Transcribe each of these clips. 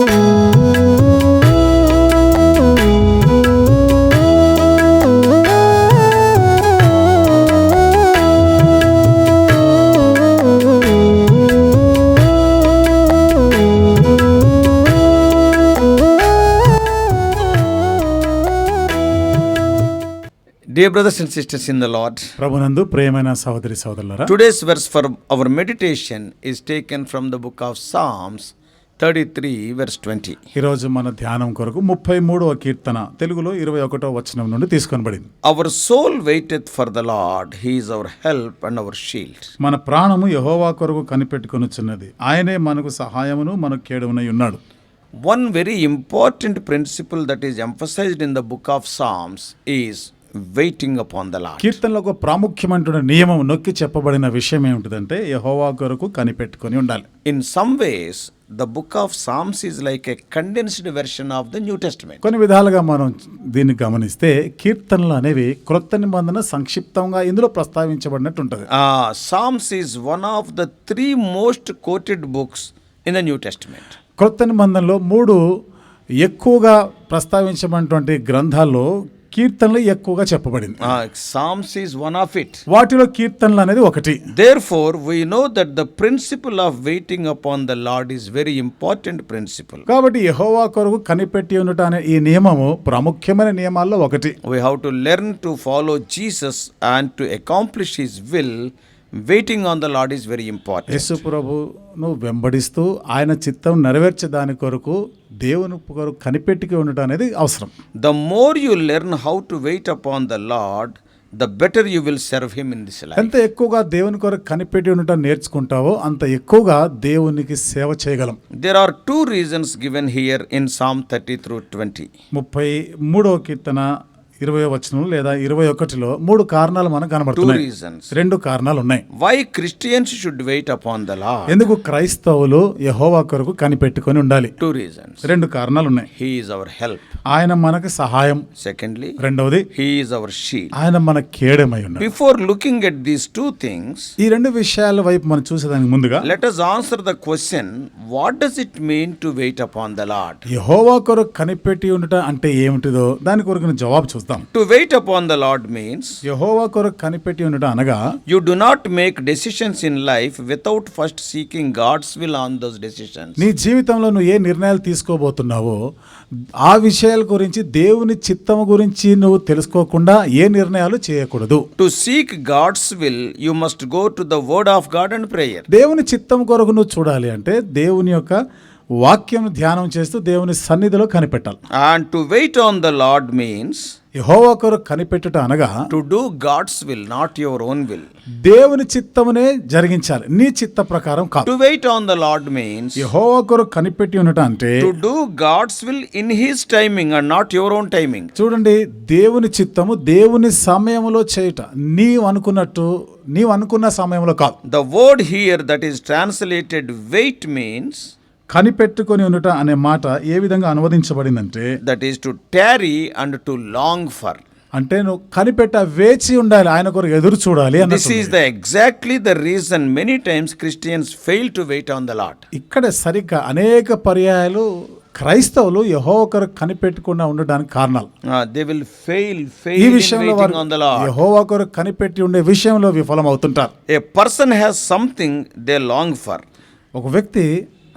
Dear brothers and sisters in the Lord, ప్రభునందు ప్రియమైన సహోదరి సహోదరులారా, today's verse for our meditation is taken from the book of Psalms 33 verse 20. ఈరోజు మన ధ్యానం కొరకు 33వ కీర్తన తెలుగులో 21వ వచనం నుండి తీసుకొనబడింది. Our soul waiteth for the Lord, he is our help and our shield. మన ప్రాణము యెహోవా కొరకు కనిపెట్టుకొనుచున్నది, ఆయనే మనకు సహాయమును మనకు కేడమునై ఉన్నాడు. One very important principle that is emphasized in the book of Psalms is waiting upon the Lord. కీర్తనలో ఒక ప్రాముఖ్యమైన నియమం నొక్కి చెప్పబడిన విషయం ఏమిటంటే యెహోవా కొరకు కనిపెట్టుకొని ఉండాలి. In some ways, the book of Psalms is like a condensed version of the New Testament. కొన్ని విధాలుగా మనం దీన్ని గమనిస్తే కీర్తనలు అనేవి క్రొత్త నిబంధన సంక్షిప్తంగా ఇందులో ప్రస్తావించబడినట్టు ఉంటుంది. Psalms is one of the 3 most quoted books in the New Testament. క్రొత్త నిబంధనలో 3 ఎక్కువగా ప్రస్తావించబడినటువంటి గ్రంథాల్లో కీర్తనలు ఎక్కువగా చెప్పబడింది. Psalms is one of it. వాటిలో కీర్తనలు అనేది ఒకటి. Therefore, we know that the principle of waiting upon the Lord is very important principle. కాబట్టి యెహోవా కొరకు కనిపెట్టి ఉండుట అనే ఈ నియమము ప్రాముఖ్యమైన నియమాల్లో ఒకటి. We have to learn to follow Jesus and to accomplish his will. Waiting on the Lord is very important. యేసు ప్రభువును వెంబడిస్తూ ఆయన చిత్తం నెరవేర్చే దాని కొరకు దేవుని కొరకు కనిపెట్టుకి ఉండటం అనేది అవసరం. The more you learn how to wait upon the Lord, the better you will serve him in this life. ఎంత ఎక్కువగా దేవుని కొరకు కనిపెట్టి ఉండటం నేర్చుకుంటావో అంత ఎక్కువగా దేవునికి సేవ చేయగలం. There are 2 reasons given here in Psalm 30 through 20. 33వ కీర్తన 20వ వచనం లేదా 21లో 3 కారణాలు మనకు కనబడుతున్నాయి. 2 reasons. 2 కారణాలు ఉన్నాయి. Why Christians should wait upon the Lord? ఎందుకు క్రైస్తవులు యెహోవా కొరకు కనిపెట్టుకొని ఉండాలి? 2 reasons. 2 కారణాలు ఉన్నాయి. He is our help. ఆయన మనకు సహాయం. Secondly, రెండవది he is our shield. ఆయన మన కేడమై ఉన్నాడు. Before looking at these 2 things, ఈ 2 విషయాల వైపు మనం చూసేదానికి ముందుగా let us answer the question, what does it mean to wait upon the Lord? యెహోవా కొరకు కనిపెట్టి ఉండట అంటే ఏమిటిదో దాని కొరకు జవాబు చూద్దాం. To wait upon the Lord means యెహోవా కొరకు కనిపెట్టి ఉండట అనగా you do not make decisions in life without first seeking God's will on those decisions. నీ జీవితంలో నువ్వు ఏ నిర్ణయాలు తీసుకోబోతున్నావో ఆ విషయాల గురించి దేవుని చిత్తం గురించి నువ్వు తెలుసుకోకుండా ఏ నిర్ణయాలు చేయకూడదు. To seek God's will, you must go to the word of God and prayer. దేవుని చిత్తం కొరకు నువ్వు చూడాలి అంటే దేవుని యొక్క వాక్యం ధ్యానం చేస్తూ దేవుని సన్నిధిలో కనిపెట్టాలి. And to wait on the Lord means యెహోవా కొరకు కనిపెట్టుట అనగా to do God's will, not your own will. దేవుని చిత్తమునే జరిగించాలి, నీ చిత్త ప్రకారం కాదు. To wait on the Lord means యెహోవా కొరకు కనిపెట్టి ఉండట అంటే to do God's will in his timing and not your own timing. చూడండి, దేవుని చిత్తము దేవుని సమయంలో చేయుట, నీవు అనుకున్న సమయంలో కాదు. The word here that is translated wait means కనిపెట్టుకొని ఉండట అనే మాట ఏ విధంగా అనువదించబడిందంటే that is to tarry and to long for. అంటే నువ్వు కనిపెట్ట వేచి ఉండాలి, ఆయన కొరకు ఎదురు చూడాలి. This is exactly the reason many times Christians fail to wait on the Lord. ఇక్కడ సరిగ్గా అనేక పర్యాయాలు క్రైస్తవులు యెహోవా కొరకు కనిపెట్టకుండా ఉండడానికి కారణాలు. They will fail ఈ in విషయంలో waiting on the Lord. యెహోవా కొరకు కనిపెట్టి ఉండే విషయంలో విఫలం అవుతుంటారు. A person has something they long for. ఒక వ్యక్తి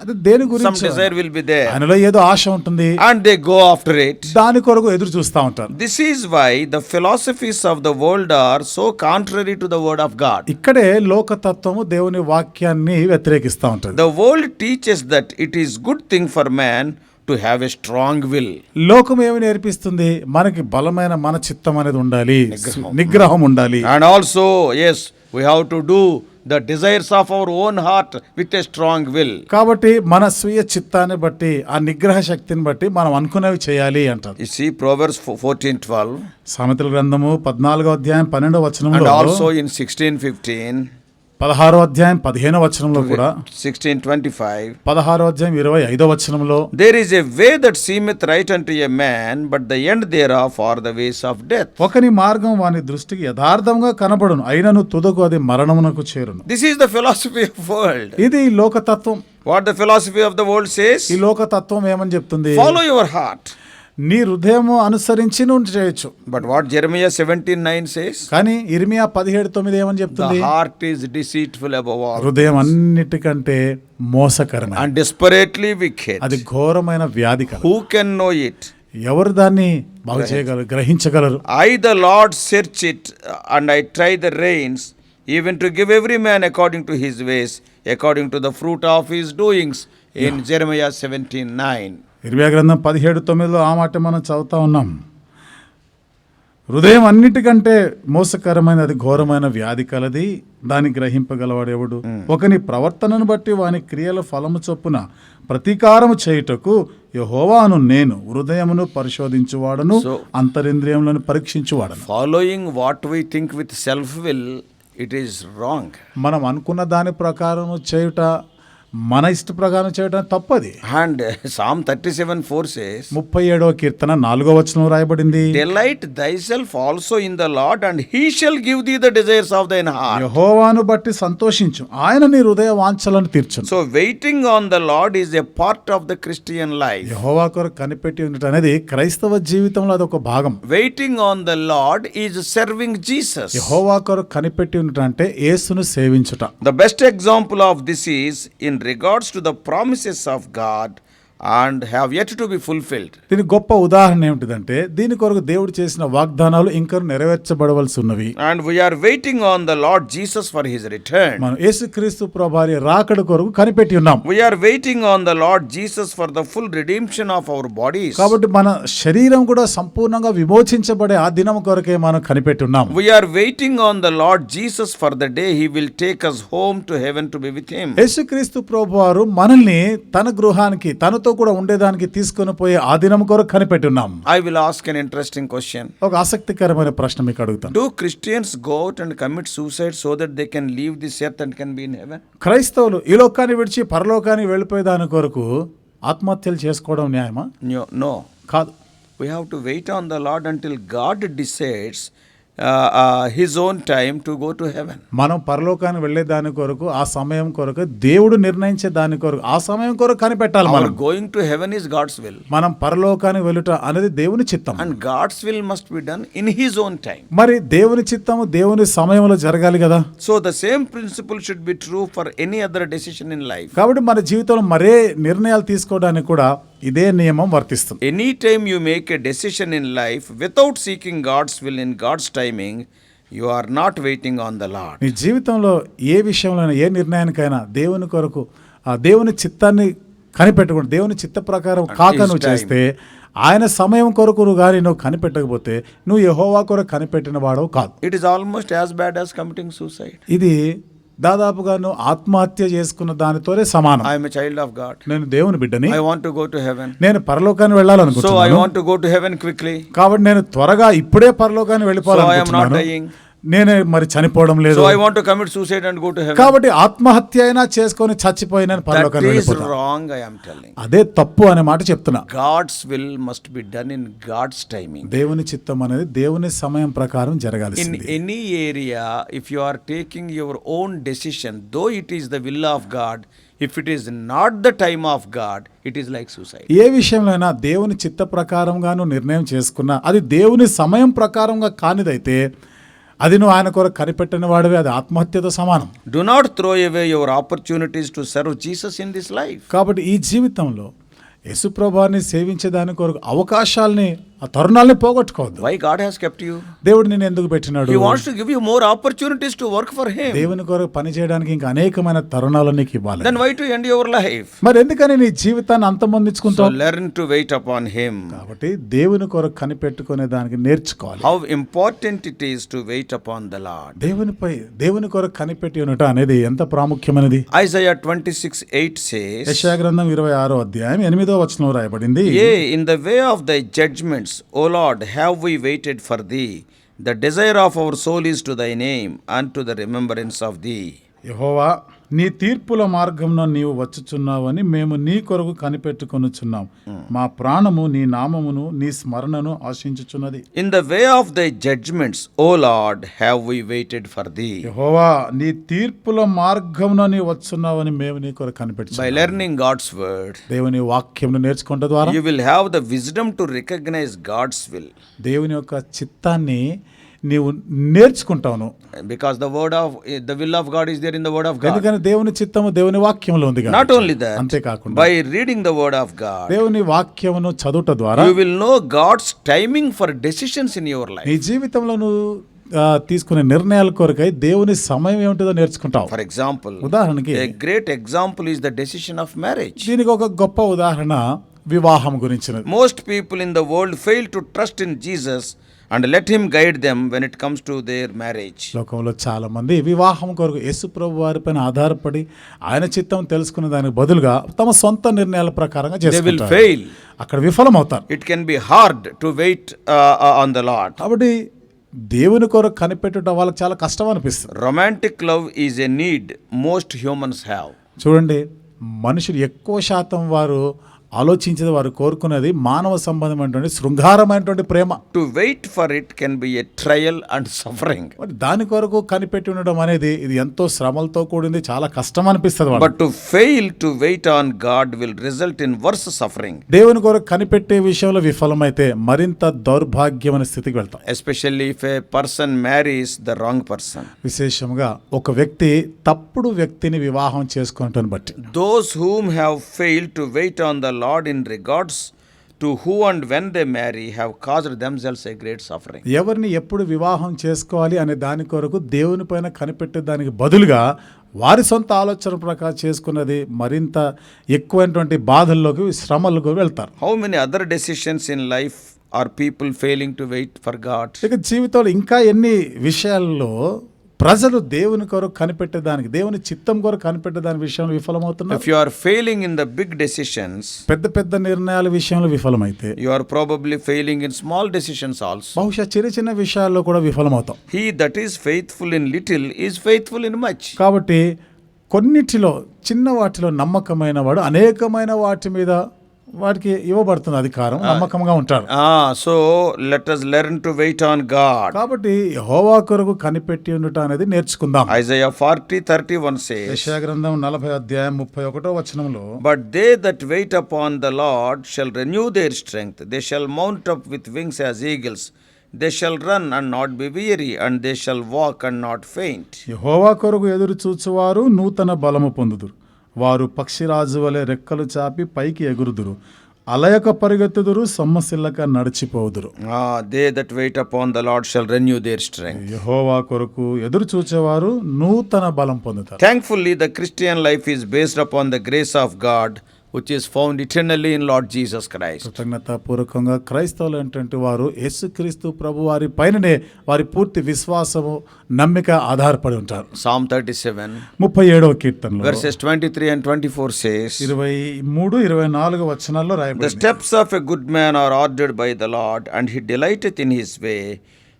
అది దేని Some గురించి desire will be there ఆయనలో ఏదో ఆశ ఉంటుంది, and they go after it. దాని కొరకు ఎదురు చూస్తూ ఉంటారు. This is why the philosophies of the world are so contrary to the word of God. ఇక్కడే లోకతత్వము దేవుని వాక్యాన్ని వ్యతిరేకిస్తూ ఉంటుంది. The world teaches that it is good thing for man to have a strong will. లోకం ఏమి నేర్పిస్తుంది? మనకి బలమైన మన చిత్తం అనేది ఉండాలి, నిగ్రహం ఉండాలి. And also, yes, we have to do the desires of our own heart with a strong will. కాబట్టి మన స్వీయ చిత్తాన్ని బట్టి ఆ నిగ్రహ శక్తిని బట్టి మనం అనుకునేవి చేయాలి అంటారు. You see Proverbs 14:12 సామెతల గ్రంథము 14వ అధ్యాయం 12వ వచనంలో and also in 16:15 16వ అధ్యాయం 15వ వచనంలో కూడా 16:25. 16వ అధ్యాయం 25వ వచనంలో There is a way that seemeth right unto a man, but the end thereof are the ways of death. ఒకని మార్గం వాని దృష్టికి యథార్థంగా కనబడును, అయినను తుదకు అది మరణమునకు చేరును. This is the philosophy of world. ఇది లోకతత్వం. What the philosophy of the world says? ఈ లోకతత్వం ఏమని చెప్తుంది? Follow your heart. నీ హృదయము అనుసరించి నువ్వు చేయొచ్చు. But what Jeremiah 17:9 says? కానీ ఇర్మియా 17:9 ఏమని చెప్తుంది? The heart is deceitful above all హృదయం అన్నిటికంటే మోసకరమైన and desperately wicked. అది ఘోరమైన వ్యాధి కలదు. Who can know it? ఎవరు దాన్ని బాగు చేయగలరు, గ్రహించగలరు? I the Lord search it, and I try the reins, even to give every man according to his ways, according to the fruit of his doings. In Jeremiah 17:9. ఇర్మియా గ్రంథం 17:9 ఆ మాట మనం చదువుతా ఉన్నాం. హృదయం అన్నిటికంటే మోసకరమైన అది ఘోరమైన వ్యాధి కలది, దాన్ని గ్రహింపగలవాడెవడు? ఒకని ప్రవర్తనను బట్టి వాని క్రియల ఫలము చొప్పున ప్రతీకారము చేయుటకు యెహోవాను నేను హృదయమును పరిశోధించువాడను, అంతరింద్రియములను పరీక్షించువాడను. Following what we think with self-will, it is wrong. మనం అనుకున్న దాని ప్రకారం చేయుట, మన ఇష్ట ప్రకారం చేయడం తప్పది. And Psalm 37:4 says, 37వ కీర్తన 4వ వచనం రాయబడింది, Delight thyself also in the Lord, and he shall give thee the desires of thine heart. యెహోవాను బట్టి సంతోషించు, ఆయన నీ హృదయ వాంఛలను తీర్చును. So waiting on the Lord is a part of the Christian life. యెహోవా కొరకు కనిపెట్టి ఉండటం అనేది క్రైస్తవ జీవితంలో అదొక భాగం. Waiting on the Lord is serving Jesus. యెహోవా కొరకు కనిపెట్టి ఉండటం అంటే యేసును సేవించుట. The best example of this is in regards to the promises of God and have yet to be fulfilled. దీని గొప్ప ఉదాహరణ ఏమిటిదంటే, దీని కొరకు దేవుడు చేసిన వాగ్దానాలు ఇంకా నెరవేర్చబడవలసి ఉన్నవి. And we are waiting on the Lord Jesus for his return. మనం యేసుక్రీస్తు ప్రభువారి రాకడ కొరకు కనిపెట్టి ఉన్నాం. We are waiting on the Lord Jesus for the full redemption of our bodies. కాబట్టి మన శరీరం కూడా సంపూర్ణంగా విమోచించబడే ఆ దినం కొరకే మనం కనిపెట్టి ఉన్నాం. We are waiting on the Lord Jesus for the day he will take us home to heaven to be with him. యేసుక్రీస్తు ప్రభువారు మనల్ని తన గృహానికి తనతో కూడా ఉండేదానికి తీసుకొని పోయే ఆ దినం కొరకు కనిపెట్టి ఉన్నాం. I will ask an interesting question. ఒక ఆసక్తికరమైన ప్రశ్న మీకు అడుగుతాను. Do Christians go out and commit suicide so that they can leave this earth and can be in heaven? క్రైస్తవులు ఈ లోకాన్ని విడిచి పరలోకానికి వెళ్ళిపోయే దాని కొరకు ఆత్మహత్యలు చేసుకోవడం న్యాయమా? No. కాదు. We have to wait on the Lord until God decides his own time to go to heaven. మనం పరలోకానికి వెళ్ళే దాని కొరకు ఆ సమయం కొరకు దేవుడు నిర్ణయించే దాని కొరకు ఆ సమయం కొరకు కనిపెట్టాలి. Our మనం going to heaven is God's will. మనం పరలోకానికి వెళ్ళుట అనేది దేవుని చిత్తం. And God's will must be done in his own time. మరి దేవుని చిత్తము దేవుని సమయంలో జరగాలి కదా. So the same principle should be true for any other decision in life. కాబట్టి మన జీవితంలో మరే నిర్ణయాలు తీసుకోవడానికి కూడా ఇదే నియమం వర్తిస్తుంది. Anytime you make a decision in life without seeking God's will in God's timing, you are not waiting on the Lord. నీ జీవితంలో ఏ విషయంలో ఏ నిర్ణయానికైనా దేవుని కొరకు ఆ దేవుని చిత్తాన్ని కనిపెట్టకుండా దేవుని చిత్త ప్రకారం కాక నువ్వు చేస్తే, ఆయన సమయం కొరకు నువ్వు కానీ నువ్వు కనిపెట్టకపోతే నువ్వు యెహోవా కొరకు కనిపెట్టిన వాడవు కాదు. It is almost as bad as committing suicide. ఇది దాదాపుగా నువ్వు ఆత్మహత్య చేసుకున్న దానితోనే సమానం. I am a child of God. నేను దేవుని బిడ్డని, I want to go to heaven. నేను పరలోకానికి So I వెళ్ళాలనుకుంటున్నాను. want to go to heaven quickly. కాబట్టి నేను త్వరగా ఇప్పుడే పరలోకానికి So I am not వెళ్ళిపోవాలనుకుంటున్నాను. dying. నేనే మరి చనిపోవడం లేదు. So I want to commit suicide and go to heaven. కాబట్టి ఆత్మహత్య అయినా చేసుకొని చచ్చిపోయి నేను That పరలోకానికి is వెళ్ళిపోతాను. wrong, I am telling. అదే తప్పు అనే మాట చెప్తున్నా. God's will must be done in God's timing. దేవుని చిత్తం అనేది దేవుని సమయం ప్రకారం In జరగాల్సింది. any area, if you are taking your own decision, though it is the will of God, if it is not the time of God, it is like suicide. ఏ విషయంలోనైనా దేవుని చిత్త ప్రకారంగా నువ్వు నిర్ణయం చేసుకున్నా అది దేవుని సమయం ప్రకారంగా కానిదైతే అది నువ్వు ఆయన కొరకు కనిపెట్టిన వాడివి, అది ఆత్మహత్యతో సమానం. Do not throw away your opportunities to serve Jesus in this life. కాబట్టి ఈ జీవితంలో యేసుప్రభువుని సేవించే దాని కొరకు అవకాశాలని ఆ తరుణాలని పోగొట్టుకోవద్దు. Why God has kept you? దేవుడు నిన్ను ఎందుకు పెట్టినాడు? He wants to give you more opportunities to work for him. దేవుని కొరకు పని చేయడానికి ఇంకా అనేకమైన తరుణాలు నీకు ఇవ్వాలి. Then why to end your life? మరి ఎందుకని నీ జీవితాన్ని So అంతమొందించుకుంటావు? learn to wait upon him. కాబట్టి దేవుని కొరకు కనిపెట్టుకునే దానికి నేర్చుకోవాలి. How important it is to wait upon the Lord. దేవుని కొరకు కనిపెట్టి ఉండట అనేది ఎంత ప్రాముఖ్యమైనది. Isaiah 26:8 says, యెషయా గ్రంథం 26వ అధ్యాయం 8వ వచనం రాయబడింది. Yea, in the way of thy judgments, O Lord, have we waited for thee. The desire of our soul is to thy name and to the remembrance of thee. యెహోవా నీ తీర్పుల మార్గంలో నీవు వచ్చుచున్నావని మేము నీ కొరకు కనిపెట్టుకొనుచున్నాం. మా ప్రాణము నీ నామమును నీ స్మరణను ఆశించుచున్నది. In the way of thy judgments, O Lord, have we waited for thee. యెహోవా నీ తీర్పుల మార్గంలో నీ వచ్చున్నావని మేము నీ కొరకు By కనిపెట్టుచున్నాం. learning God's word, దేవుని వాక్యమును నేర్చుకుంట ద్వారా you will have the wisdom to recognize God's will. దేవుని యొక్క చిత్తాన్ని నీవు నేర్చుకుంటావును. Because the will of God is there in the word of God. ఎందుకని దేవుని చిత్తము దేవుని వాక్యంలో ఉంది కాబట్టి. Not only that, అంతేకాకుండా by reading the word of God, దేవుని వాక్యమును చదువుట ద్వారా you will know God's timing for decisions in your life. నీ జీవితంలో నువ్వు తీసుకునే నిర్ణయాల కొరకై దేవుని సమయం ఏమిటో నేర్చుకుంటావు. For example, ఉదాహరణకి a great example is the decision of marriage. దీనికి ఒక గొప్ప ఉదాహరణ వివాహం గురించినది. Most people in the world fail to trust in Jesus and let him guide them when it comes to their marriage. లోకంలో చాలా మంది వివాహం కొరకు యేసు ప్రభు వారిపైన ఆధారపడి ఆయన చిత్తం తెలుసుకునే దానికి బదులుగా తమ సొంత నిర్ణయాల ప్రకారంగా They will చేసుకుంటారు. fail. అక్కడ విఫలమవుతారు. It can be hard to wait on the Lord. కాబట్టి దేవుని కొరకు కనిపెట్టుట వాళ్ళకి చాలా కష్టం అనిపిస్తుంది. Romantic love is a need most humans have. చూడండి, మనుషులు ఎక్కువ శాతం వారు ఆలోచించేది, వారు కోరుకునేది మానవ సంబంధమైనటువంటి శృంగారమైనటువంటి ప్రేమ. To wait for it can be a trial and suffering. మరి దాని కొరకు కనిపెట్టి ఉండడం అనేది ఇది ఎంతో శ్రమలతో కూడింది, చాలా కష్టం అనిపిస్తుంది వాళ్ళకి. But to fail to wait on God will result in worse suffering. దేవుని కొరకు కనిపెట్టే విషయంలో విఫలమైతే మరింత దౌర్భాగ్యమైన స్థితికి వెళ్తాం. Especially if a person marries the wrong person. విశేషంగా ఒక వ్యక్తి తప్పుడు వ్యక్తిని వివాహం చేసుకున్నట్టుని బట్టి Those whom have failed to wait on the Lord in regards to who and when they marry have caused themselves a great suffering. ఎవరిని ఎప్పుడు వివాహం చేసుకోవాలి అనే దాని కొరకు దేవుని పైన కనిపెట్టే దానికి బదులుగా వారి సొంత ఆలోచన ప్రకారం చేసుకున్నది మరింత ఎక్కువైనటువంటి బాధల్లోకి, శ్రమలకు వెళ్తారు. How many other decisions in life are people failing to wait for God? ఇక జీవితంలో ఇంకా ఎన్ని విషయాల్లో ప్రజలు దేవుని కొరకు కనిపెట్టేదానికి, దేవుని చిత్తం కొరకు కనిపెట్టేదాని విషయంలో విఫలమవుతున్నారు. If you are failing in the big decisions, పెద్ద పెద్ద నిర్ణయాల విషయంలో విఫలమైతే you are probably failing in small decisions also. బహుశా చిన్న చిన్న విషయాల్లో కూడా విఫలమవుతాం. He that is faithful in little is faithful in much. కాబట్టి కొన్నిటిలో, చిన్న వాటిలో నమ్మకమైన వాడు అనేకమైన వాటి మీద వాటికి ఇవ్వబడుతున్న అధికారం, నమ్మకంగా ఉంటాడు. So let us learn to wait on God. కాబట్టి యెహోవా కొరకు కనిపెట్టి ఉండుట అనేది నేర్చుకుందాం. Isaiah 40:31 says, యెషయా గ్రంథం 40:31 But they that wait upon the Lord shall renew their strength. They shall mount up with wings as eagles. They shall run and not be weary, and they shall walk and not faint. యెహోవా కొరకు ఎదురు చూచువారు నూతన బలము పొందుదురు. వారు పక్షిరాజు వలె రెక్కలు చాపి పైకి ఎగురుదురు. అలయక పరిగెత్తుదురు, సొమ్మసిల్లక నడిచిపోదురు. They that wait upon the Lord shall renew their strength. యెహోవా కొరకు ఎదురు చూచేవారు నూతన బలం పొందుతారు. Thankfully, the Christian life is based upon the grace of God, which is found eternally in Lord Jesus Christ. కృతజ్ఞతాపూర్వకంగా క్రైస్తవులు ఏంటంటే వారు యేసుక్రీస్తు ప్రభు వారి పైననే వారి పూర్తి విశ్వాసము, నమ్మిక ఆధారపడి ఉంటారు. Psalm 37, 37వ కీర్తనలో verses 23 and 24 says, 23-24 వచనాల్లో The రాయబడింది. steps of a good man are ordered by the Lord, and he delighteth in his way.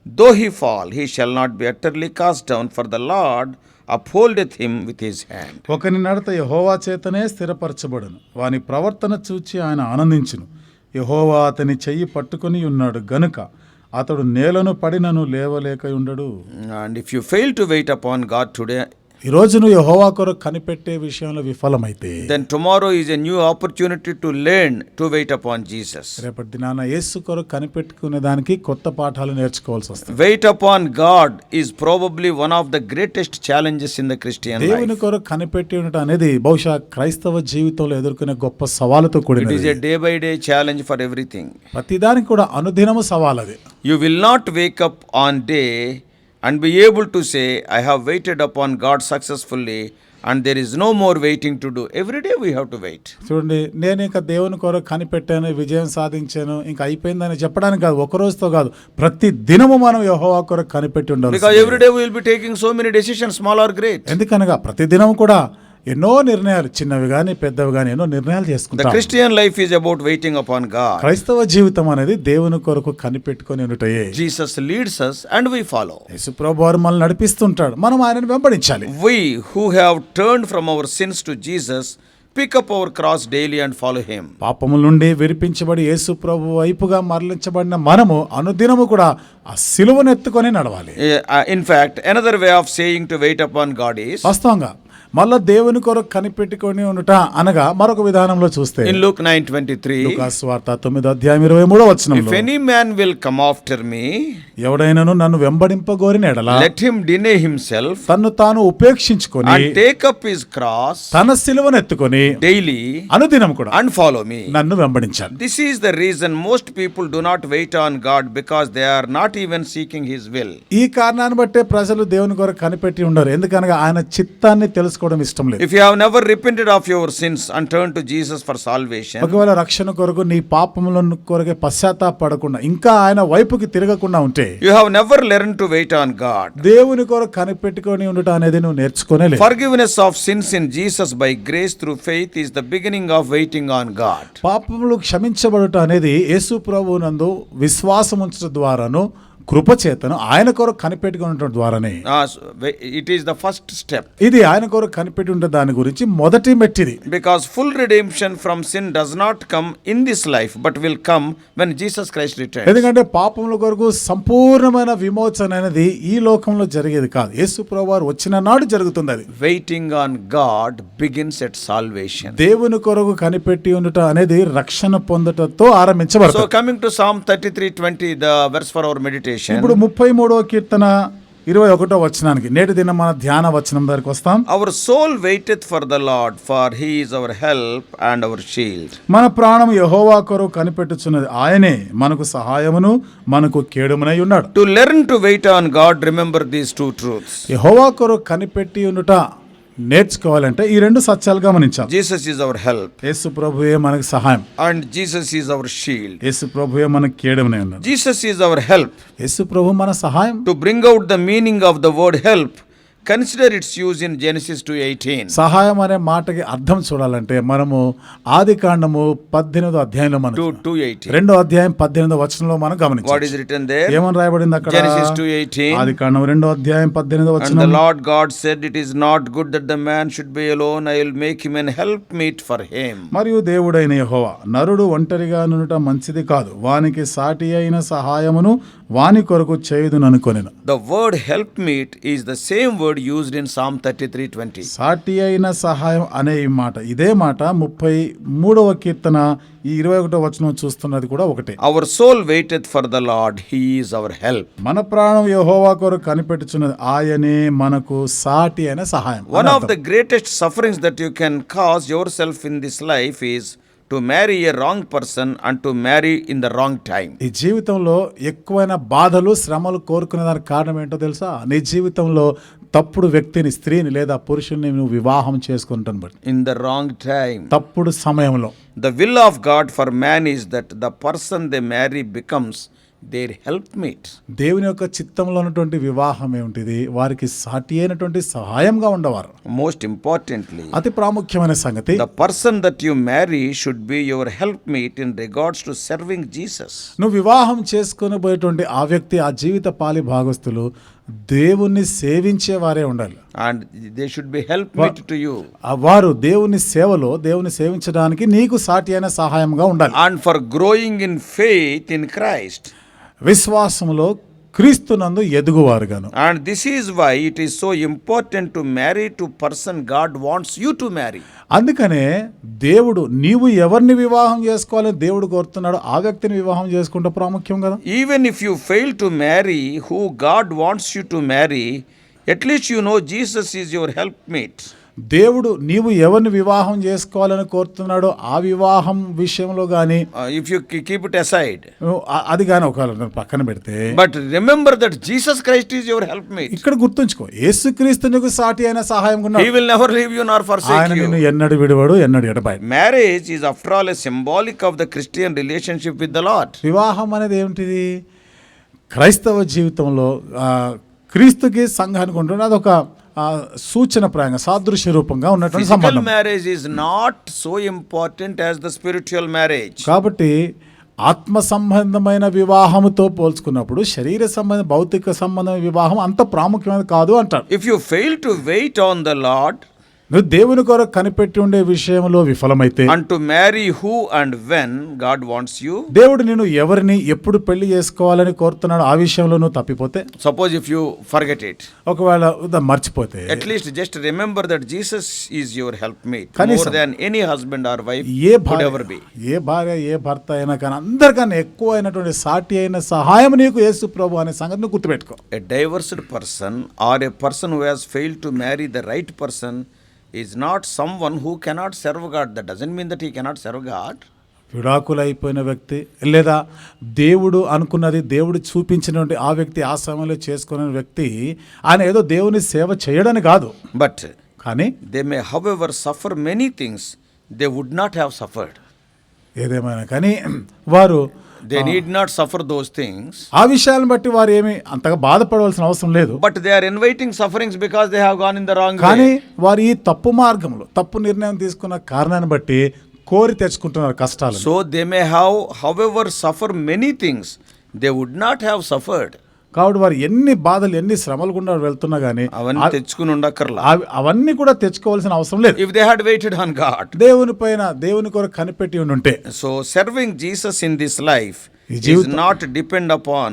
Though he fall, he shall not be utterly cast down, for the Lord upholdeth him with his hand. ఒకని నడత యెహోవా చేతనే స్థిరపరచబడును, వాని ప్రవర్తన చూచి ఆయన ఆనందించును. యెహోవా అతని చెయ్యి పట్టుకొని ఉన్నాడు గనుక అతడు నేలను పడినను లేవలేక ఉండడు. And if you fail to wait upon God today, ఈ రోజు నువ్వు యెహోవా కొరకు కనిపెట్టే విషయంలో విఫలమైతే then tomorrow is a new opportunity to learn to wait upon Jesus. రేపటి దినాన యేసు కొరకు కనిపెట్టుకునే దానికి కొత్త పాఠాలు నేర్చుకోవాల్సి వస్తుంది. Wait upon God is probably one of the greatest challenges in the Christian దేవుని life. కొరకు కనిపెట్టి ఉండటం అనేది బహుశా క్రైస్తవ జీవితంలో ఎదుర్కొనే గొప్ప సవాలుతో It కూడినది. is a day by day challenge for everything. ప్రతిదానికి కూడా అనుదినము సవాల్ అది. You will not wake up on day and be able to say, I have waited upon God successfully and there is no more waiting to do. Every day we have to wait. చూడండి, నేను ఇంకా దేవుని కొరకు కనిపెట్టాను, విజయం సాధించాను, ఇంకా అయిపోయిందని చెప్పడానికి కాదు, ఒక రోజుతో కాదు, ప్రతి దినము మనం యెహోవా కొరకు కనిపెట్టి ఉండాలి. Because every day we will be taking so many decisions, small or great. ఎందుకనగా ప్రతి దినం కూడా ఎన్నో నిర్ణయాలు, చిన్నవి గాని పెద్దవి గాని ఎన్నో నిర్ణయాలు The చేసుకుంటాం. Christian life is about waiting upon God. క్రైస్తవ జీవితం అనేది దేవుని కొరకు కనిపెట్టుకొని ఉండుటయే. Jesus leads us and we follow. యేసుప్రభు వారు మనల్ని నడిపిస్తుంటాడు, మనం ఆయనను వెంబడించాలి. We who have turned from our sins to Jesus pick up our cross daily and follow him. పాపముల నుండి విరిపించబడి యేసు ప్రభు వైపుగా మరలించబడిన మనము అనుదినము కూడా ఆ సిలువను ఎత్తుకొని నడవాలి. In fact, another way of saying to wait upon God is వాస్తవంగా మళ్ళా దేవుని కొరకు కనిపెట్టుకొని ఉండుట అనగా మరొక విధానంలో చూస్తే in Luke 9:23. లూకాసు వార్త 9:23 If any man will come after me, ఎవడైనను నన్ను వెంబడింపగోరిన ఎడల let him deny himself తన్ను తాను ఉపేక్షించుకొని and take up his cross తన సిలువను ఎత్తుకొని daily అనుదినం కూడా and follow me. నన్ను వెంబడించాలి. This is the reason most people do not wait on God, because they are not even seeking his will. ఈ కారణాన్ని బట్టే ప్రజలు దేవుని కొరకు కనిపెట్టి ఉండరు, ఎందుకనగా ఆయన చిత్తాన్ని తెలుసుకోవడం ఇష్టం లేదు. If you have never repented of your sins and turned to Jesus for salvation, ఒకవేళ రక్షణ కొరకు నీ పాపములను కొరకే పశ్చాత్తాపడకుండా ఇంకా ఆయన వైపుకి తిరగకుండా ఉంటే you have never learned to wait on God. దేవుని కొరకు కనిపెట్టుకొని ఉండటం అనేది నువ్వు నేర్చుకోనే లేదు. Forgiveness of sins in Jesus by grace through faith is the beginning of waiting on God. పాపములు క్షమించబడటం అనేది యేసు ప్రభువునందు విశ్వాసం ఉంచడం ద్వారాను కృప చేతను ఆయన కొరకు కనిపెట్టుకుని ఉండటం ద్వారానే It is the first step. ఇది ఆయన కొరకు కనిపెట్టి ఉండే దాని గురించి మొదటి మెట్టిది. Because full redemption from sin does not come in this life, but will come when Jesus Christ returns. ఎందుకంటే పాపముల కొరకు సంపూర్ణమైన విమోచన అనేది ఈ లోకంలో జరిగేది కాదు, యేసు ప్రభువారు వచ్చిన నాడు జరుగుతుంది. అది Waiting on God begins at salvation. దేవుని కొరకు కనిపెట్టి ఉండటం అనేది రక్షణ పొందటంతో ఆరంభించబడుతుంది. So coming to Psalm 33:20, the verse for our meditation. ఇప్పుడు 33వ కీర్తన 21వ వచనానికి నేటి దినం మన ధ్యాన వచనం దగ్గరికి వస్తాం. Our soul waiteth for the Lord, for he is our help and our shield. మన ప్రాణం యెహోవా కొరకు కనిపెట్టుచున్నది, ఆయనే మనకు సహాయమును మనకు కేడుమునై ఉన్నాడు. To learn to wait on God, remember these two truths. యెహోవా కొరకు కనిపెట్టి ఉండుట నేర్చుకోవాలంటే ఈ రెండు సత్యాలు గమనించాలి. Jesus is our help యేసు ప్రభువే మనకు సహాయం, and Jesus is our shield. యేసు ప్రభువే మనకు కేడుమునై ఉన్నాడు. Jesus is our help. యేసు ప్రభు మన సహాయం. To bring out the meaning of the word help, consider its use in Genesis 2:18. సహాయం అనే మాటకి అర్థం చూడాలంటే మనము ఆది కాండము 18వ అధ్యాయంలో మనం 2:18. 2వ అధ్యాయం 18వ వచనంలో మనం What గమనించాలి. is written there? ఏమని రాయబడింది అక్కడ? Genesis 2:18. ఆది కాండం 2వ అధ్యాయం 18వ And the వచనం. Lord God said, it is not good that the man should be alone. I will make him an helpmeet for him. మరియు దేవుడైన యెహోవా నరుడు ఒంటరిగా నుండుట మంచిది కాదు, వానికి సాటి అయిన సహాయమును వాని కొరకు చేయుదుననుకొనెను. The word helpmeet is the same word used in Psalm 33:20. సాటి అయిన సహాయం అనే ఈ మాట, ఇదే మాట 33వ కీర్తన ఈ 21వ వచనం చూస్తున్నది కూడా ఒకటే. Our soul waiteth for the Lord, he is our help. మన ప్రాణం యెహోవా కొరకు కనిపెట్టుచున్నది, ఆయనే మనకు సాటి అయిన సహాయం. One of the greatest sufferings that you can cause yourself in this life is to marry a wrong person and to marry in the wrong time. ఈ జీవితంలో ఎక్కువైన బాధలు శ్రమలు కోరుకునే దానికి కారణం ఏంటో తెలుసా? నీ జీవితంలో తప్పుడు వ్యక్తిని, స్త్రీని లేదా పురుషుని నువ్వు వివాహం చేసుకుంటాను బట్టి In the wrong time. తప్పుడు సమయంలో. The will of God for man is that the person they marry becomes their helpmeet. దేవుని యొక్క చిత్తంలో ఉన్నటువంటి వివాహం ఏమిటిది? వారికి సాటి అయినటువంటి సహాయంగా ఉండవారు. Most importantly, అతి ప్రాముఖ్యమైన సంగతి, the person that you marry should be your helpmeet in regards to serving Jesus. నువ్వు వివాహం చేసుకుని పోయేటువంటి ఆ వ్యక్తి, ఆ జీవిత పాలి భాగస్తులు దేవుణ్ణి సేవించే వారే ఉండాలి. And they should be helpmeet to you. వారు దేవుని సేవలో, దేవుని సేవించడానికి నీకు సాటి అయిన సహాయంగా ఉండాలి. And for growing in faith in Christ. విశ్వాసములో క్రీస్తునందు ఎదుగువారుగాను. And this is why it is so important to marry to person God wants you to marry. అందుకనే దేవుడు నీవు ఎవరిని వివాహం చేసుకోవాలని దేవుడు కోరుతున్నాడు, ఆ వ్యక్తిని వివాహం చేసుకుంటే ప్రాముఖ్యం కదా. Even if you fail to marry who God wants you to marry, at least you know Jesus is your helpmate. దేవుడు నీవు ఎవరిని వివాహం చేసుకోవాలని కోరుతున్నాడో ఆ వివాహం విషయంలో గాని If you keep it aside. అది గాని ఒకవేళ పక్కన పెడితే, But remember that Jesus Christ is your helpmate. ఇక్కడ గుర్తుంచుకో, యేసుక్రీస్తు నీకు సాటి అయిన సహాయం He ఉన్నాడు. will never leave you nor ఆయన forsake నిన్ను you. ఎన్నడు విడువడు, ఎన్నడు ఎడబాయి. Marriage is after all a symbolic of the Christian relationship with the Lord. వివాహం అనేది ఏమిటిది? క్రైస్తవ జీవితంలో క్రీస్తుకి సంఘానికి ఉంటుంది, అదొక సూచనప్రాయంగా సాదృశ్య రూపంగా ఉన్నటువంటి Physical సంబంధం. marriage is not so important as the spiritual marriage. కాబట్టి ఆత్మ సంబంధమైన వివాహముతో పోల్చుకున్నప్పుడు శరీర సంబంధ భౌతిక సంబంధమైన వివాహం అంత ప్రాముఖ్యమైనది కాదు అంటారు. If you fail to wait on the Lord నువ్వు దేవుని కొరకు కనిపెట్టి ఉండే విషయంలో విఫలమైతే, and to marry who and when God wants you, దేవుడు నేను ఎవరిని ఎప్పుడు పెళ్లి చేసుకోవాలని కోరుతున్నాడు ఆ విషయంలో నువ్వు తప్పిపోతే, suppose if you forget it, ఒకవేళ మర్చిపోతే, at least just remember that Jesus is your helpmate కనీసం more than any husband or wife A could ever be. భార్య ఏ భర్త అయినా కానీ అందరికన్నా ఎక్కువ అయినటువంటి సాటి అయిన సహాయం నీకు యేసు ప్రభు అనే సంగతిని గుర్తుపెట్టుకో. A divorced person or a person who has failed to marry the right person is not someone who cannot serve God. That doesn't mean that he cannot serve God. విడాకులైపోయిన వ్యక్తి లేదా దేవుడు అనుకున్నది దేవుడు చూపించినటువంటి ఆ వ్యక్తి ఆ సమయంలో చేసుకునే వ్యక్తి ఆయన ఏదో దేవుని సేవ చేయడని కాదు, But కానీ they may however suffer many things they would not have suffered. ఏదేమైనా కానీ వారు They need not suffer those things, ఆ విషయాలను బట్టి వారు ఏమి అంతగా బాధపడవలసిన అవసరం లేదు. but they are inviting sufferings because they have gone in the wrong కానీ way. వారు ఈ తప్పు మార్గంలో తప్పు నిర్ణయం తీసుకున్న కారణాన్ని బట్టి కోరి తెచ్చుకుంటున్నారు కష్టాలు. So they may have however suffer many things they would not have suffered. కాబట్టి వారు ఎన్ని బాధలు ఎన్ని శ్రమలు గుండా వెళ్తున్నా కానీ అవన్నీ తెచ్చుకుని ఉండక్కర్లా. అవన్నీ కూడా తెచ్చుకోవాల్సిన అవసరం లేదు. If they had waited on God. దేవుని కొరకు కనిపెట్టి ఉంటే. So serving Jesus in this life ఈ is జీవితం- not depend upon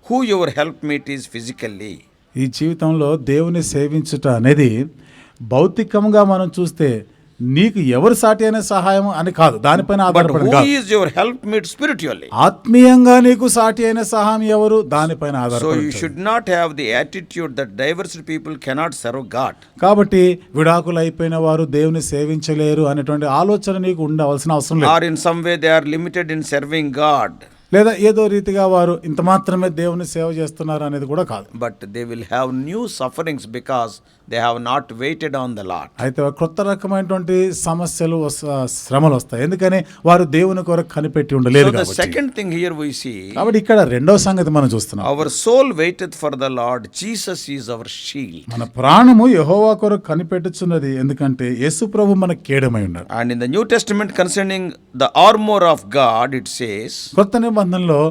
who your helpmate is physically. ఈ జీవితంలో దేవుని సేవించుట అనేది భౌతికంగా మనం చూస్తే నీకు ఎవరు సాటి అయిన సహాయం అని కాదు, దానిపైన But ఆధారపడి who కాదు. is your helpmate spiritually? ఆత్మీయంగా నీకు సాటి అయిన సహాయం ఎవరు దానిపైన So you ఆధారపడి. should not have the attitude that divorced people cannot serve God. కాబట్టి విడాకులు అయిపోయిన వారు దేవుని సేవించలేరు అనేటువంటి ఆలోచన నీకు ఉండవలసిన అవసరం లేదు. Or in some way they are limited in serving God. లేదా ఏదో రీతిగా వారు ఇంత మాత్రమే దేవుని సేవ చేస్తున్నారు అనేది కూడా కాదు. But they will have new sufferings because they have not waited on the Lord. అయితే కొత్త రకమైనటువంటి సమస్యలు శ్రమలు వస్తాయి, ఎందుకని వారు దేవుని కొరకు కనిపెట్టి ఉండలేరు So the కాబట్టి. second thing here we see, కాబట్టి ఇక్కడ రెండవ సంగతి మనం చూస్తున్నాం. our soul waiteth for the Lord. Jesus is our shield. మన ప్రాణము యెహోవా కొరకు కనిపెట్టుచున్నది, ఎందుకంటే యేసు ప్రభు మన కేడమై ఉన్నాడు. And in the New Testament concerning the armor of God, it says, కొత్త నిబంధనలో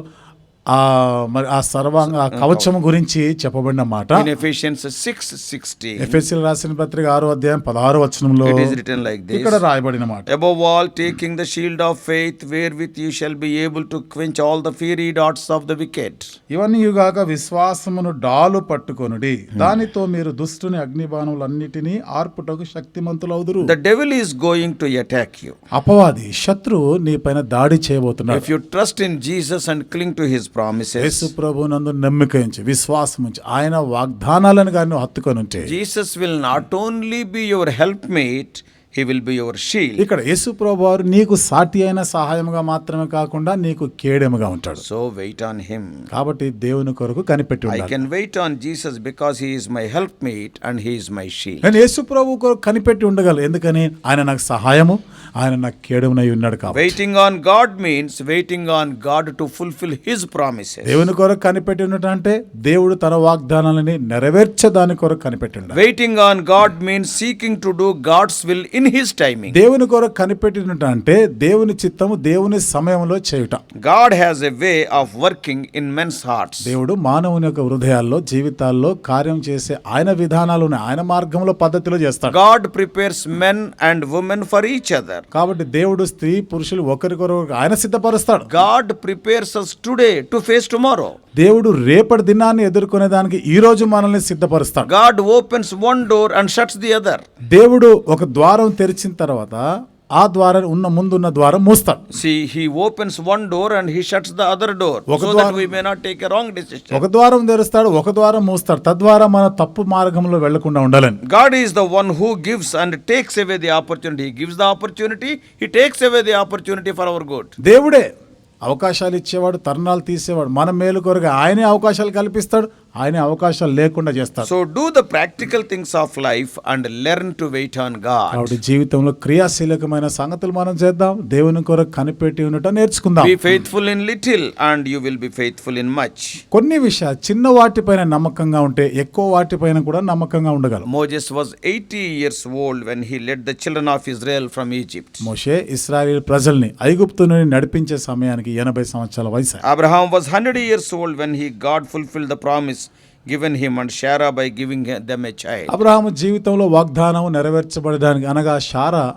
మరి ఆ సర్వాంగ ఆ కవచము గురించి చెప్పబడిన మాట in Ephesians 6:16, ఎఫెసీయులకు రాసిన పత్రిక 6:16 it is written like this, ఇక్కడ రాయబడిన మాట, above all taking the shield of faith wherewith you shall be able to quench all the fiery darts of the wicked. ఇవన్నీ యుగాక విశ్వాసమును డాలు పట్టుకొనుడి, దానితో మీరు దుష్టుని అగ్నిబాణములన్నిటినీ ఆర్పుటకు శక్తిమంతులవుదురు. The devil is going to attack you. అపవాది శత్రువు నీ పైన దాడి చేయబోతున్నాడు. If you trust in Jesus and cling to his promises, యేసు ప్రభు నందు నమ్మిక ఉంచి విశ్వాసం ఉంచి ఆయన వాగ్దానాలను గాని హత్తుకొని ఉంటే, Jesus will not only be your helpmate, he will be your shield. ఇక్కడ యేసు ప్రభు వారు నీకు సాటి అయిన సహాయముగా మాత్రమే కాకుండా నీకు కేడముగా ఉంటాడు. So wait on him. కాబట్టి దేవుని కొరకు కనిపెట్టి I ఉండాలి. can wait on Jesus because he is my helpmate and he is my shield. నేను యేసు ప్రభు కొరకు కనిపెట్టి ఉండగలను, ఎందుకని ఆయన నాకు సహాయము, ఆయన నాకు కేడమునై ఉన్నాడు కాబట్టి. Waiting on God means waiting on God to fulfill his promises. దేవుని కొరకు కనిపెట్టి ఉండటం అంటే దేవుడు తన వాగ్దానాలని నెరవేర్చే దాని కొరకు కనిపెట్టి ఉండాలి. Waiting on God means seeking to do God's will in his timing. దేవుని కొరకు కనిపెట్టి ఉండటం అంటే దేవుని చిత్తము దేవుని సమయంలో చేయుట. God has a way of working in men's hearts. దేవుడు మానవుని యొక్క హృదయాల్లో జీవితాల్లో కార్యం చేసే ఆయన విధానాలను ఆయన మార్గంలో పద్ధతిలో చేస్తాడు. God prepares men and women for each other. కాబట్టి దేవుడు స్త్రీ పురుషులు ఒకరికొకరు ఆయన సిద్ధపరుస్తాడు. God prepares us today to face tomorrow. దేవుడు రేపటి దినాన్ని ఎదుర్కొనే దానికి ఈ రోజు మనల్ని సిద్ధపరుస్తాడు. God opens one door and shuts the other. దేవుడు ఒక ద్వారం తెరిచిన తర్వాత ఆ ద్వారం ముందున్న ద్వారం మూస్తాడు. See, he opens one door and he shuts the other door so that we may not take a wrong decision. ఒక ద్వారం తెరుస్తాడు, ఒక ద్వారం మూస్తాడు, తద్వారా మన తప్పు మార్గంలో వెళ్లకుండా ఉండాలని. God is the one who gives and takes away the opportunity. He gives the opportunity, he takes away the opportunity for our good. దేవుడే అవకాశాలు ఇచ్చేవాడు, తరుణాలు తీసేవాడు, మన మేలు కొరకు ఆయనే అవకాశాలు కల్పిస్తాడు, ఆయన అవకాశాలు లేకుండా చేస్తాడు. So do the practical things of life and learn to wait on God. కాబట్టి జీవితంలో క్రియాశీలకమైన సంగతులు మనం చేద్దాం, దేవుని కొరకు కనిపెట్టి ఉండటం నేర్చుకుందాం. Be faithful in little and you will be faithful in much. కొన్ని విషయాలు చిన్న వాటిపైన నమ్మకంగా ఉంటే ఎక్కువ వాటిపైన కూడా నమ్మకంగా ఉండగలం. Moses was 80 years old when he led the children of Israel from Egypt. మోషే ఇశ్రాయేలు ప్రజల్ని ఐగుప్తు నుండి నడిపించే సమయానికి 80 సంవత్సరాల వయసు. Abraham was 100 years old when God fulfilled the promise given him and Sarah by giving them a child. Abraham జీవితంలో వాగ్దానం నెరవేర్చబడడానికి అనగా శారా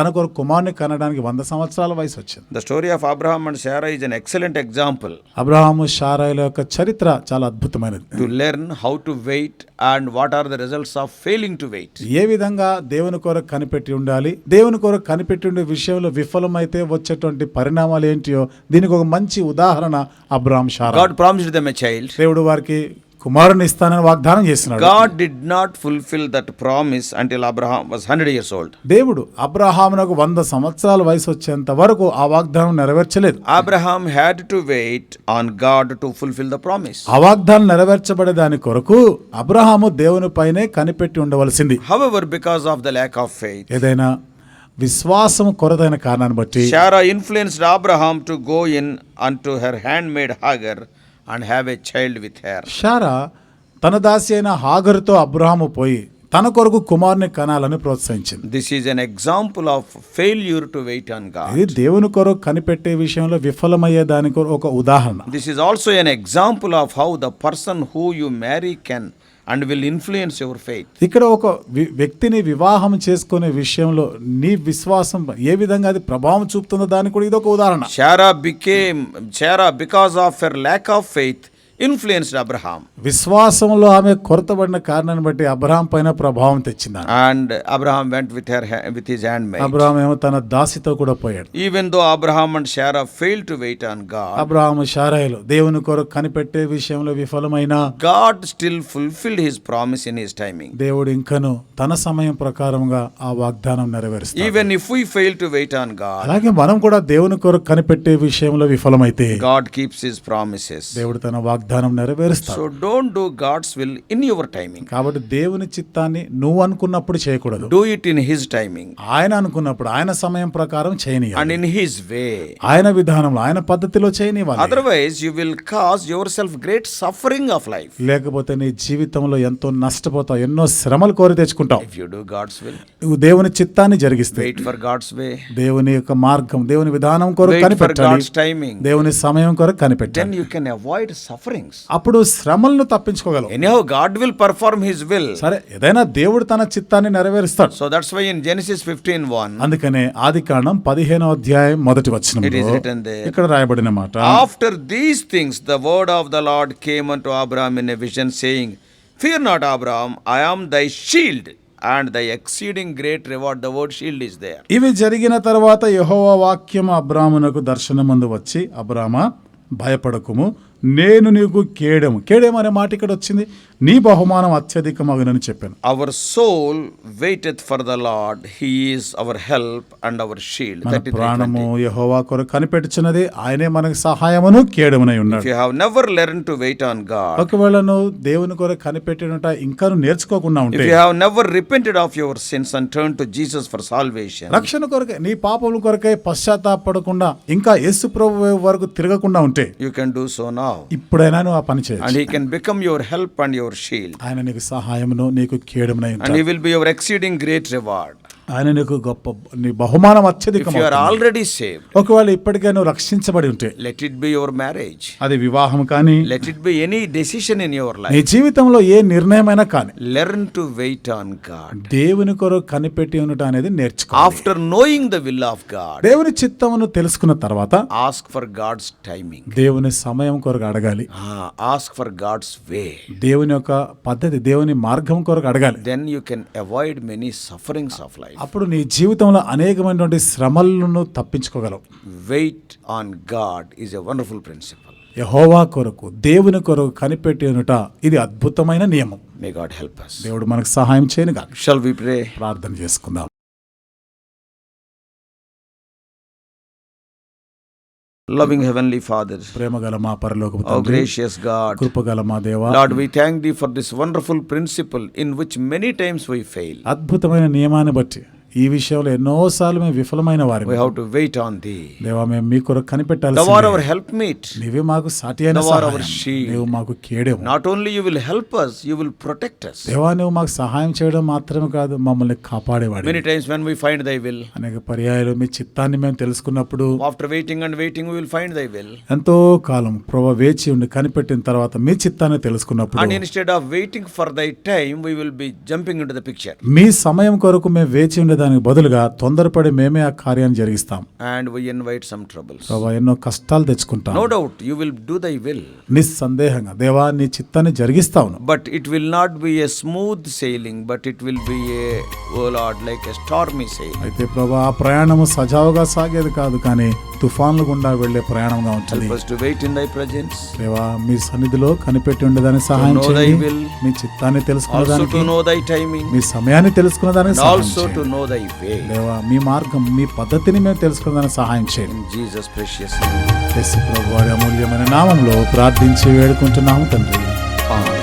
అనకొర కుమారుని కనడానికి 100 సంవత్సరాల వయసు వచ్చింది. The story of Abraham and Sarah is an excellent example Abraham శారాయిల యొక్క చరిత్ర చాలా అద్భుతమైనది. to learn how to wait and what are the results of failing to wait. ఏ విధంగా దేవుని కొరకు కనిపెట్టి ఉండాలి, దేవుని కొరకు కనిపెట్టి ఉండే విషయంలో విఫలమైతే వచ్చేటువంటి పరిణామాలు ఏంటియో దీనికి ఒక మంచి ఉదాహరణ Abraham, Sarah. God promised them a child. దేవుడు వారికి కుమారుని ఇస్తానని వాగ్దానం చేస్తున్నాడు. God did not fulfill that promise until Abraham was 100 years old. దేవుడు అబ్రహామునకు 100 సంవత్సరాల వయసు వచ్చేంత వరకు ఆ వాగ్దానం నెరవేర్చలేదు. Abraham had to wait on God to fulfill the promise. ఆ వాగ్దానం నెరవేర్చబడే దాని కొరకు అబ్రహాము దేవుని పైనే కనిపెట్టి ఉండవలసింది. However, because of the lack of faith, ఏదైనా విశ్వాసం కొరతైన కారణాన్ని బట్టి Sarah influenced Abraham to go in unto her handmaid Hagar and have a child with her. Sarah తన దాసి అయిన హాగరుతో అబ్రహాము పోయి తన కొరకు కుమారుని కనాలని ప్రోత్సహించింది. This is an example of failure to wait on God. ఇది దేవుని కొరకు కనిపెట్టే విషయంలో విఫలమయ్యే దానికి ఒక ఉదాహరణ. This is also an example of how the person who you marry can and will influence your faith. ఇక్కడ ఒక వ్యక్తిని వివాహం చేసుకునే విషయంలో నీ విశ్వాసం ఏ విధంగా అది ప్రభావం చూపుతుందో దానికి కూడా ఇది ఒక ఉదాహరణ. Sarah because of her lack of faith influenced Abraham. విశ్వాసంలో ఆమె కొరతబడిన కారణాన్ని బట్టి అబ్రహాం పైన ప్రభావం తెచ్చింది. And Abraham went with his handmaid. Abraham ఏమో తన దాసితో కూడా పోయాడు. Even though Abraham and Sarah failed to wait on God, Abraham శారాయిలు దేవుని కొరకు కనిపెట్టే విషయంలో విఫలమైన God still fulfilled his promise in his timing. దేవుడు ఇంకను తన సమయం ప్రకారంగా ఆ వాగ్దానం నెరవేరుస్తాడు. Even if we fail to wait on God, అలాగే మనం కూడా దేవుని కొరకు కనిపెట్టే విషయంలో విఫలమైతే God keeps his promises. దేవుడు తన వాగ్దానం నెరవేరుస్తాడు. So don't do God's will in your timing. కాబట్టి దేవుని చిత్తాన్ని నువ్వు అనుకున్నప్పుడు చేయకూడదు. Do it in his timing ఆయన అనుకున్నప్పుడు ఆయన సమయం ప్రకారం చేయనియాలి. and in his way. ఆయన విధానంలో ఆయన పద్ధతిలో చేయనివ్వాలి. Otherwise you will cause yourself great suffering of life. లేకపోతే నీ జీవితంలో ఎంతో నష్టపోతావు, ఎన్నో శ్రమలు కోరి తెచ్చుకుంటావు. If you do God's will, నువ్వు దేవుని చిత్తాన్ని జరిగిస్తే wait for God's way, దేవుని యొక్క మార్గం దేవుని విధానం కొరకు wait for కనిపెట్టాలి. God's timing, దేవుని సమయం కొరకు then కనిపెట్టాలి. you can avoid sufferings. అప్పుడు శ్రమలను తప్పించుకోగలవు. Anyhow, God will perform his will. సరే, ఏదైనా దేవుడు తన చిత్తాన్ని నెరవేరుస్తాడు. So that's why in Genesis 15:1, అందుకనే ఆదికాండం 15వ అధ్యాయం మొదటి it is వచనంలో written there, ఇక్కడ రాయబడిన మాట, after these things the word of the Lord came unto Abraham in a vision, saying, Fear not, Abraham, I am thy shield and thy exceeding great reward. The word shield is there. ఇవి జరిగిన తర్వాత యెహోవా వాక్యం అబ్రామునకు దర్శనమందు వచ్చి, అబ్రామా భయపడకుము, నేను నీకు కేడెము అనే మాట ఇక్కడ వచ్చింది, నీ బహుమానం అత్యధికమగునని చెప్పాను. Our soul waiteth for the Lord, he is our help and our shield. మన 33:20. ప్రాణము యెహోవా కొరకు కనిపెట్టుచున్నది, ఆయనే మనకు సహాయమును కేడమునై If ఉన్నాడు. you have never learned to wait on God, ఒకవేళ నువ్వు దేవుని కొరకు కనిపెట్టినట ఇంకా నువ్వు నేర్చుకోకుండా if ఉంటే, you have never repented of your sins and turned to Jesus for salvation, రక్షణ కొరకే నీ పాపముల కొరకై పశ్చాత్తాపడకుండా ఇంకా యేసు ప్రభువు వరకు తిరగకుండా ఉంటే, you can do so now. ఇప్పుడైనా నువ్వు ఆ పని And చేయొచ్చు. he can become your help and your shield. ఆయన నీకు సహాయమును నీకు కేడమునై And ఉంటాడు. he will be your exceeding great reward. ఆయన నీకు గొప్ప నీ బహుమానం If అత్యధికం. you are already saved, ఒకవేళ ఇప్పటికే నువ్వు రక్షించబడి ఉంటే, let it be your marriage, అది వివాహం కానీ let it be any decision in your నీ life. జీవితంలో ఏ నిర్ణయమైనా కానీ Learn to wait on God. దేవుని కొరకు కనిపెట్టి ఉండటం అనేది నేర్చుకో. After knowing the will of God, దేవుని చిత్తమును తెలుసుకున్న తర్వాత ask for God's timing. దేవుని సమయం కొరకు అడగాలి. Ask for God's way. దేవుని యొక్క పద్ధతి, దేవుని మార్గం కొరకు అడగాలి. Then you can avoid many sufferings of life. అప్పుడు నీ జీవితంలో అనేకమైనటువంటి శ్రమలను తప్పించుకోగలవు. Wait on God is a wonderful principle. యెహోవా కొరకు దేవుని కొరకు కనిపెట్టి ఉండుట ఇది అద్భుతమైన నియమం. May God help us. దేవుడు మనకు సహాయం చేయనుగా. Shall we pray? ప్రార్థన చేసుకుందాం. Loving Heavenly Father, ప్రేమగల మా పరలోకపు oh తండ్రి, gracious God, కృపగల మా దేవా, Lord, we thank Thee for this wonderful principle in which many times we fail. అద్భుతమైన నియమాన్ని బట్టి ఈ విషయంలో ఎన్నోసార్లు మేము విఫలమైన వారి We have to wait on Thee. దేవా, మేము మీ కొరకు Thou art కనిపెట్టాలి. our helpmeet. నీవే మాకు సాటి అయిన Thou art సహాయం. our shield. నీవు మాకు కేడెము. Not only you will help us, you will protect us. దేవా, నువ్వు మాకు సహాయం చేయడం మాత్రమే కాదు, మమ్మల్ని కాపాడేవాడు. Many times when we find Thy will, అనేక పర్యాయాలు మీ చిత్తాన్ని మేము తెలుసుకున్నప్పుడు, after waiting and waiting, we will find Thy will. ఎంతో కాలం ప్రభు వేచి ఉండి కనిపెట్టిన తర్వాత మీ చిత్తాన్ని తెలుసుకున్నప్పుడు, And instead of waiting for Thy time, we will be jumping into the picture. మీ సమయం కొరకు మేము వేచి ఉండేదానికి బదులుగా తొందరపడి మేమే ఆ కార్యాన్ని జరిగిస్తాం. And we invite some troubles. ప్రభు, ఎన్నో కష్టాలు తెచ్చుకుంటాం. No doubt, you will do Thy will. నిస్సందేహంగా దేవా, నీ చిత్తాన్ని జరిగిస్తావును. But it will not be a smooth sailing, but it will be oh Lord, like a stormy sailing. అయితే ప్రభు, ఆ ప్రయాణము సజావుగా సాగేది కాదు, కానీ తుఫాన్లు గుండా వెళ్లే ప్రయాణంగా ఉంటుంది. Help us to wait in Thy presence. దేవా, మీ సన్నిధిలో కనిపెట్టి ఉండేదానికి సహాయం know Thy చేయండి. will. మీ చిత్తాన్ని Also తెలుసుకునేదానికి, to know Thy timing. మీ సమయాన్ని తెలుసుకునేదానికి And సహాయం also to చేయండి. know Thy way. దేవా, మీ మార్గం, మీ పద్ధతిని మేము తెలుసుకునేదానికి సహాయం చేయండి. In Jesus' precious name. యేసు ప్రభు వారి అమూల్యమైన నామంలో ప్రార్థించి వేడుకుంటున్నాము తండ్రి. Amen.